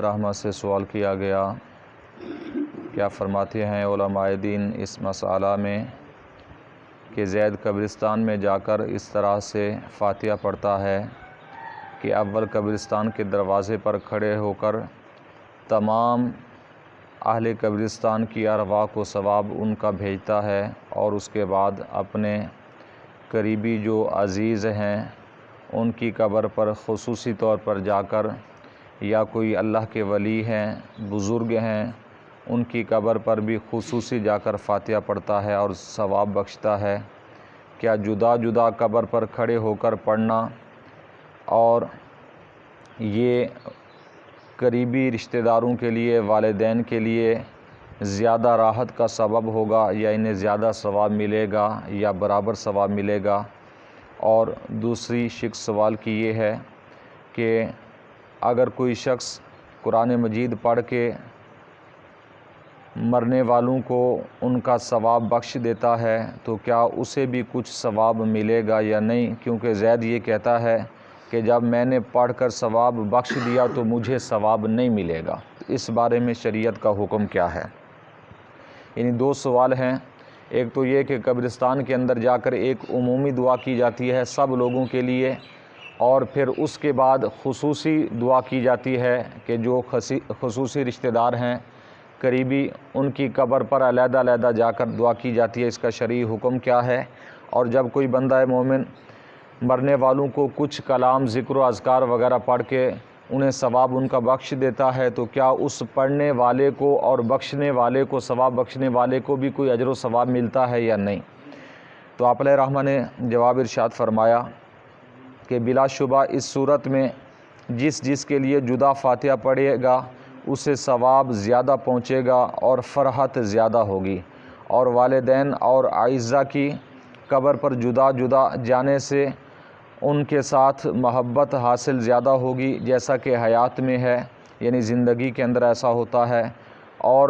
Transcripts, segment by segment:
رحمت سے سوال کیا گیا، کیا فرماتے ہیں علماء دین اس مسئلہ میں کہ زید قبرستان میں جا کر اس طرح سے فاتحہ پڑھتا ہے کہ اول قبرستان کے دروازے پر کھڑے ہو کر تمام اہل قبرستان کی ارواح کو ثواب ان کا بھیجتا ہے، اور اس کے بعد اپنے قریبی جو عزیز ہیں ان کی قبر پر خصوصی طور پر جا کر، یا کوئی اللہ کے ولی ہیں، بزرگ ہیں، ان کی قبر پر بھی خصوصی جا کر فاتحہ پڑھتا ہے اور ثواب بخشتا ہے؟ کیا جدا جدا قبر پر کھڑے ہو کر پڑھنا اور یہ قریبی رشتہ داروں کے لیے، والدین کے لیے زیادہ راحت کا سبب ہوگا، یا انہیں زیادہ ثواب ملے گا یا برابر ثواب ملے گا؟ اور دوسری شق سوال کی یہ ہے کہ اگر کوئی شخص قرآن مجید پڑھ کے مرنے والوں کو ان کا ثواب بخش دیتا ہے تو کیا اسے بھی کچھ ثواب ملے گا یا نہیں؟ کیونکہ زید یہ کہتا ہے کہ جب میں نے پڑھ کر ثواب بخش دیا تو مجھے ثواب نہیں ملے گا۔ اس بارے میں شریعت کا حکم کیا ہے؟ یعنی دو سوال ہیں، ایک تو یہ کہ قبرستان کے اندر جا کر ایک عمومی دعا کی جاتی ہے سب لوگوں کے لیے، اور پھر اس کے بعد خصوصی دعا کی جاتی ہے کہ جو خصوصی رشتہ دار ہیں، قریبی، ان کی قبر پر علیحدہ علیحدہ جا کر دعا کی جاتی ہے۔ اس کا شرعی حکم کیا ہے؟ اور جب کوئی بندہ مومن مرنے والوں کو کچھ کلام، ذکر و اذکار وغیرہ پڑھ کے انہیں ثواب ان کا بخش دیتا ہے تو کیا اس پڑھنے والے کو اور بخشنے والے کو، ثواب بخشنے والے کو بھی کوئی اجر و ثواب ملتا ہے یا نہیں؟ تو آپ علیہ رحمہ نے جواب ارشاد فرمایا کہ بلا شبہ اس صورت میں جس کے لیے جدا فاتحہ پڑھے گا اسے ثواب زیادہ پہنچے گا اور فرحت زیادہ ہوگی، اور والدین اور اعزہ کی قبر پر جدا جدا جانے سے ان کے ساتھ محبت حاصل زیادہ ہوگی، جیسا کہ حیات میں ہے، یعنی زندگی کے اندر ایسا ہوتا ہے، اور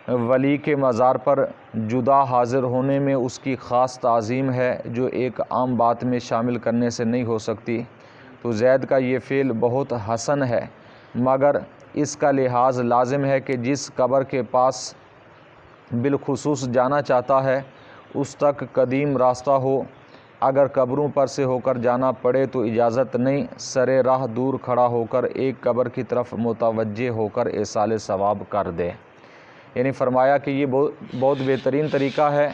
ولی کے مزار پر جدا حاضر ہونے میں اس کی خاص تعظیم ہے جو ایک عام بات میں شامل کرنے سے نہیں ہو سکتی۔ تو زید کا یہ فعل بہت حسن ہے، مگر اس کا لحاظ لازم ہے کہ جس قبر کے پاس بالخصوص جانا چاہتا ہے اس تک قدیم راستہ ہو، اگر قبروں پر سے ہو کر جانا پڑے تو اجازت نہیں، سرے راہ دور کھڑا ہو کر ایک قبر کی طرف متوجہ ہو کر ایصال ثواب کر دے۔ یعنی فرمایا کہ یہ بہت بہترین طریقہ ہے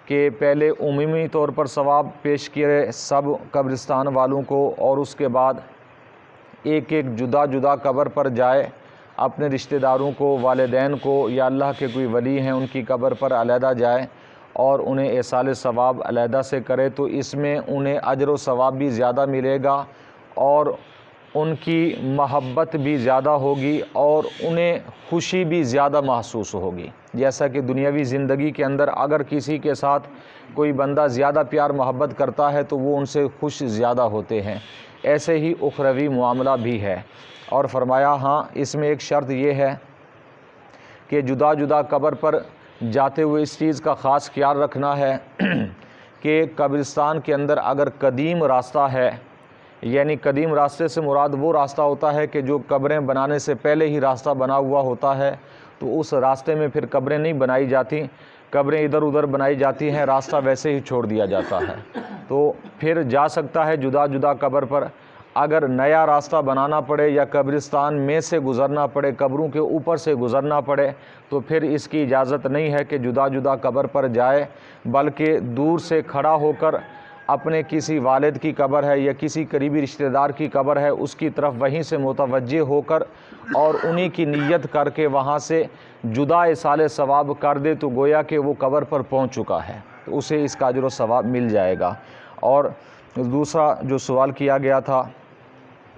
کہ پہلے عمومی طور پر ثواب پیش کرے سب قبرستان والوں کو، اور اس کے بعد ایک ایک جدا جدا قبر پر جائے، اپنے رشتہ داروں کو، والدین کو، یا اللہ کے کوئی ولی ہیں ان کی قبر پر علیحدہ جائے اور انہیں ایصال ثواب علیحدہ سے کرے، تو اس میں انہیں اجر و ثواب بھی زیادہ ملے گا اور ان کی محبت بھی زیادہ ہوگی اور انہیں خوشی بھی زیادہ محسوس ہوگی۔ جیسا کہ دنیاوی زندگی کے اندر اگر کسی کے ساتھ کوئی بندہ زیادہ پیار محبت کرتا ہے تو وہ ان سے خوش زیادہ ہوتے ہیں، ایسے ہی اخروی معاملہ بھی ہے۔ اور فرمایا ہاں اس میں ایک شرط یہ ہے کہ جدا جدا قبر پر جاتے ہوئے اس چیز کا خاص خیال رکھنا ہے کہ قبرستان کے اندر اگر قدیم راستہ ہے، یعنی قدیم راستے سے مراد وہ راستہ ہوتا ہے کہ جو قبریں بنانے سے پہلے ہی راستہ بنا ہوا ہوتا ہے، تو اس راستے میں پھر قبریں نہیں بنائی جاتی، قبریں ادھر ادھر بنائی جاتی ہیں، راستہ ویسے ہی چھوڑ دیا جاتا ہے، تو پھر جا سکتا ہے جدا جدا قبر پر۔ اگر نیا راستہ بنانا پڑے یا قبرستان میں سے گزرنا پڑے، قبروں کے اوپر سے گزرنا پڑے، تو پھر اس کی اجازت نہیں ہے کہ جدا جدا قبر پر جائے، بلکہ دور سے کھڑا ہو کر اپنے کسی والد کی قبر ہے یا کسی قریبی رشتہ دار کی قبر ہے اس کی طرف وہیں سے متوجہ ہو کر اور انہی کی نیت کر کے وہاں سے جدا ایصال ثواب کر دے تو گویا کہ وہ قبر پر پہنچ چکا ہے، تو اسے اس کا اجر و ثواب مل جائے گا۔ اور دوسرا جو سوال کیا گیا تھا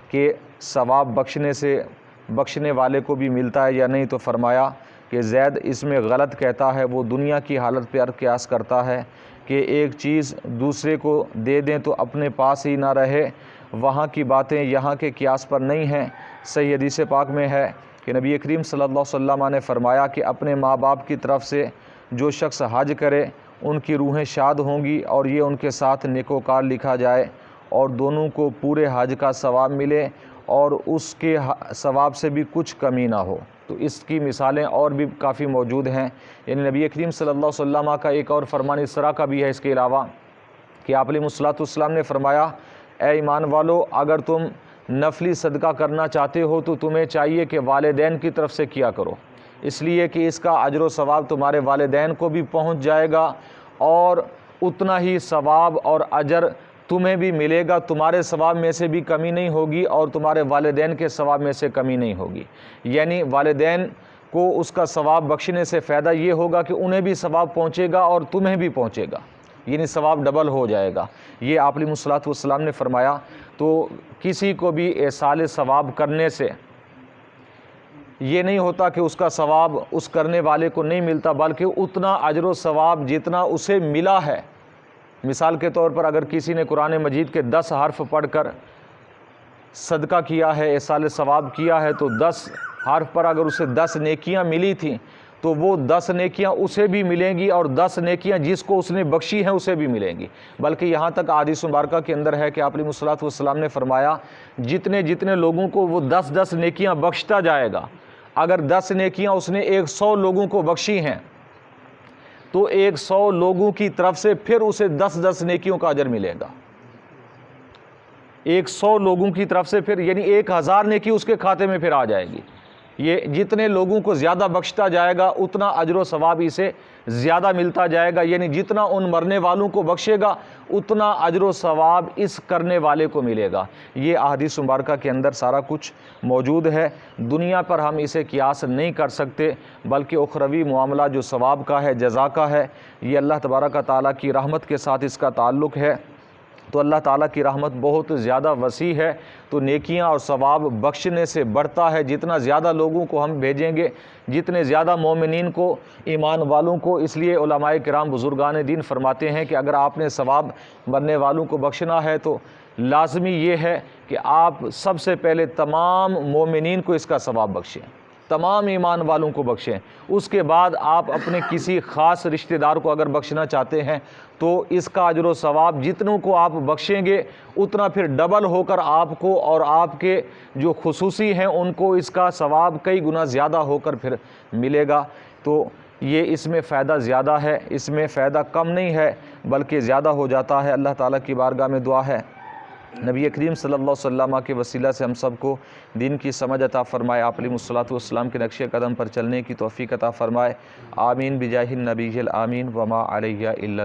کہ ثواب بخشنے سے بخشنے والے کو بھی ملتا ہے یا نہیں، تو فرمایا کہ زید اس میں غلط کہتا ہے، وہ دنیا کی حالت پر قیاس کرتا ہے کہ ایک چیز دوسرے کو دے دیں تو اپنے پاس ہی نہ رہے، وہاں کی باتیں یہاں کے قیاس پر نہیں ہیں۔ صحیح حدیث پاک میں ہے کہ نبی کریم صلی اللہ علیہ وسلم نے فرمایا کہ اپنے ماں باپ کی طرف سے جو شخص حج کرے ان کی روحیں شاد ہوں گی اور یہ ان کے ساتھ نیکوکار لکھا جائے اور دونوں کو پورے حج کا ثواب ملے، اور اس کے ثواب سے بھی کچھ کمی نہ ہو۔ تو اس کی مثالیں اور بھی کافی موجود ہیں، یعنی نبی کریم صلی اللہ علیہ وسلم کا ایک اور فرمان اس طرح کا بھی ہے اس کے علاوہ کہ آپ علیہ الصلوۃ والسلام نے فرمایا، اے ایمان والو، اگر تم نفلی صدقہ کرنا چاہتے ہو تو تمہیں چاہیے کہ والدین کی طرف سے کیا کرو، اس لیے کہ اس کا اجر و ثواب تمہارے والدین کو بھی پہنچ جائے گا اور اتنا ہی ثواب اور اجر تمہیں بھی ملے گا، تمہارے ثواب میں سے بھی کمی نہیں ہوگی اور تمہارے والدین کے ثواب میں سے کمی نہیں ہوگی۔ یعنی والدین کو اس کا ثواب بخشنے سے فائدہ یہ ہوگا کہ انہیں بھی ثواب پہنچے گا اور تمہیں بھی پہنچے گا، یعنی ثواب ڈبل ہو جائے گا۔ یہ آپ علیہ الصلوۃ والسلام نے فرمایا۔ تو کسی کو بھی ایصال ثواب کرنے سے یہ نہیں ہوتا کہ اس کا ثواب اس کرنے والے کو نہیں ملتا، بلکہ اتنا اجر و ثواب جتنا اسے ملا ہے۔ مثال کے طور پر اگر کسی نے قرآن مجید کے 10 حرف پڑھ کر صدقہ کیا ہے، ایصال ثواب کیا ہے، تو 10 حرف پر اگر اسے 10 نیکیاں ملی تھیں تو وہ 10 نیکیاں اسے بھی ملیں گی اور 10 نیکیاں جس کو اس نے بخشی ہیں اسے بھی ملیں گی۔ بلکہ یہاں تک احادیث مبارکہ کے اندر ہے کہ آپ علیہ الصلوۃ والسلام نے فرمایا، جتنے جتنے لوگوں کو وہ 10 نیکیاں بخشتا جائے گا، اگر 10 نیکیاں اس نے 100 لوگوں کو بخشی ہیں تو 100 لوگوں کی طرف سے پھر اسے 10 نیکیوں کا اجر ملے گا۔ 100 لوگوں کی طرف سے پھر یعنی 1000 نیکی اس کے کھاتے میں پھر آ جائے گی۔ یہ جتنے لوگوں کو زیادہ بخشتا جائے گا اتنا اجر و ثواب اسے زیادہ ملتا جائے گا، یعنی جتنا ان مرنے والوں کو بخشے گا اتنا اجر و ثواب اس کرنے والے کو ملے گا۔ یہ احادیث مبارکہ کے اندر سارا کچھ موجود ہے۔ دنیا پر ہم اسے قیاس نہیں کر سکتے، بلکہ اخروی معاملہ جو ثواب کا ہے، جزا کا ہے، یہ اللہ تبارک و تعالیٰ کی رحمت کے ساتھ اس کا تعلق ہے۔ تو اللہ تعالیٰ کی رحمت بہت زیادہ وسیع ہے، تو نیکیاں اور ثواب بخشنے سے بڑھتا ہے۔ جتنا زیادہ لوگوں کو ہم بھیجیں گے، جتنے زیادہ مومنین کو، ایمان والوں کو، اس لیے علماء کرام بزرگان دین فرماتے ہیں کہ اگر آپ نے ثواب مرنے والوں کو بخشنا ہے تو لازمی یہ ہے کہ آپ سب سے پہلے تمام مومنین کو اس کا ثواب بخشیں، تمام ایمان والوں کو بخشیں۔ اس کے بعد آپ اپنے کسی خاص رشتہ دار کو اگر بخشنا چاہتے ہیں تو اس کا اجر و ثواب جتنوں کو آپ بخشیں گے اتنا پھر ڈبل ہو کر آپ کو اور آپ کے جو خصوصی ہیں ان کو اس کا ثواب کئی گنا زیادہ ہو کر پھر ملے گا۔ تو یہ اس میں فائدہ زیادہ ہے، اس میں فائدہ کم نہیں ہے بلکہ زیادہ ہو جاتا ہے۔ اللہ تعالیٰ کی بارگاہ میں دعا ہے نبی کریم صلی اللہ علیہ وسلم کے وسیلہ سے ہم سب کو دین کی سمجھ عطا فرمائے، آپ علیہ الصلوۃ والسلام کے نقش قدم پر چلنے کی توفیق عطا فرمائے۔ آمین بجاہ النبی الآمین وما علیہ الا